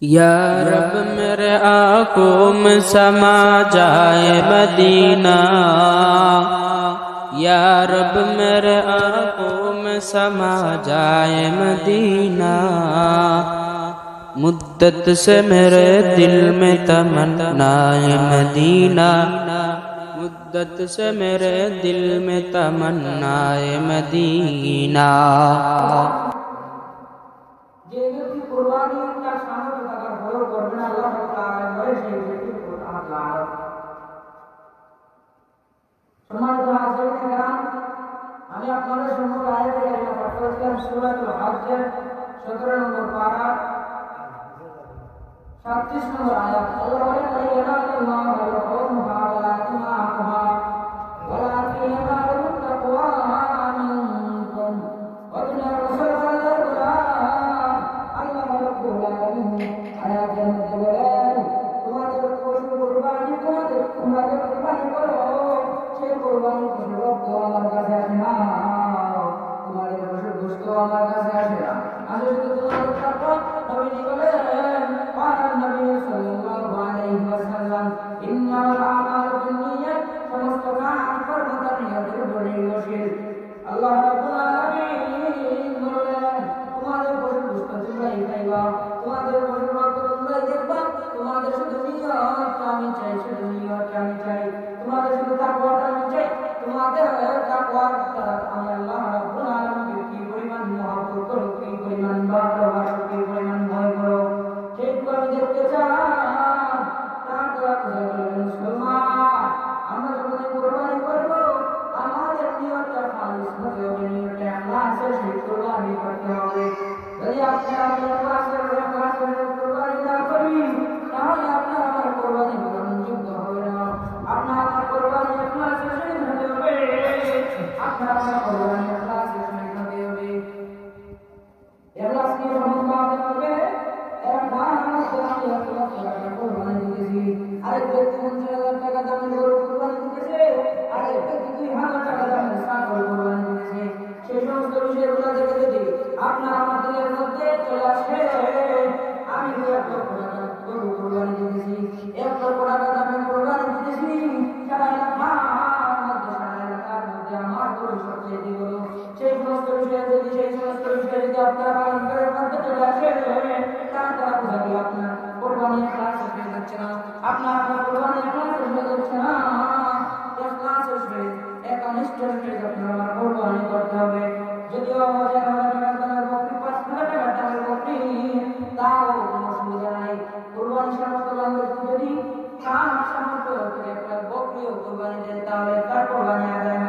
या रब मेरे आंखों में समा जाए मदीना, या रब मेरे आंखों में समा जाए मदीना। मुद्दत से मेरे दिल में तमन्नाए मदीना, मुद्दत से मेरे दिल में तमन्नाए मदीना। যে ব্যক্তি কুরবানি তার সামর্থ্য থাকার পরেও করবে না, আল্লাহ তাআলা বলে সেই ব্যক্তির উপর আমার লানত। সম্মানিত হাজিরিন কিরাম, আমি আপনাদের সম্মুখে আয়াতে কারিমা পাঠ করেছিলাম সূরাতুল হজ্জের 17 নম্বর পারা 37 নম্বর আয়াত। আল্লাহ বলেন ইয়ানালুল্লাহু আল-কওমা ওয়া ইমামুহা ওয়ালাকিন ইয়ানালুহু তাকওয়া মিনকুম ওয়া দুনিয়া রাসূলুল্লাহ। আল্লাহ রাব্বুল আলামিন আয়াতের মধ্যে বলেন তোমাদের পশু কুরবানি তোমাদের কুরবানি করো, সেই কুরবানি পশু রক্ত আমার কাছে আসে না, তোমাদের পশুর গোশত আমার কাছে আসে না, আসে শুধু তোমাদের তাকওয়া। নবীজি বলেন قال النبي صلى الله عليه وسلم إنما الأعمال بالنيات সমস্ত কাজ কর্ম নিয়তের উপরে নির্ভরশীল। আল্লাহ রাব্বুল আলামিন বলেন তোমাদের পশুর গোশত তোমরাই খাইবা, তোমাদের পশুর রক্ত তোমরাই দেখবা, তোমাদের শুধু নিয়তটা আমি চাই, শুধু নিয়তটা আমি চাই, তোমাদের শুধু তাকওয়াটা আমি চাই। তোমাদের তাকওয়ার দ্বারা আমি আল্লাহ রাব্বুল আলামিনকে কি পরিমাণ মহব্বত করো, কি পরিমাণ ভালোবাসো, কি পরিমাণ ভয় করো, সেইটুকু আমি দেখতে চাই। তারপর মুসলমান আমরা যখন কুরবানি করবো আমাদের নিয়তটা খালিস হতে হবে, নিয়তটা ইখলাসের সহিত কুরবানি করতে হবে। যদি আপনি আমি ইখলাসের কুরবানি না করি তাহলে আপনার আমার কুরবানি গ্রহণযোগ্য হবে না। আপনার আমার কুরবানি ইখলাসের সহিত হতে হবে, আপনার আমার কুরবানি ইখলাসের সহিত হতে হবে। ইখলাস কি রহমত হবে? আরেক ব্যক্তি 50,000 টাকা দামের গরু কুরবানি দিতেছে, আরেক ব্যক্তি 2,000 টাকা দামের ছাগল কুরবানি দিতেছে। সেই সমস্ত বিষয়গুলো দেখে যদি আপনার আমাদের মধ্যে চলে আসে আমি 1 লক্ষ টাকা গরু কুরবানি দিতেছি, 1 লক্ষ টাকা দামের কুরবানি দিতেছি, সারা এলাকার মধ্যে আমার গরু সবচেয়ে বড়, সেই সমস্ত বিষয় যদি আপনারা পালন করার মধ্যে চলে আসে তারা বুঝাবে আপনার কুরবানি ইখলাসের হয়ে যাচ্ছে না, আপনার কুরবানি ইখলাসের হয়ে যাচ্ছে না। ইখলাসের সহিত একনিষ্ঠের সহিত আপনার আমার কুরবানি করতে হবে। যদিও 1,000 টাকার দামের বকরি, 5,000 টাকার দামের বকরি, তাও কোনো অসুবিধা নাই। কুরবানি সামর্থ্যবান ব্যক্তি যদি তার সামর্থ্য থেকে একটা বকরিও কুরবানি দেন তাহলে তার কুরবানি আদায়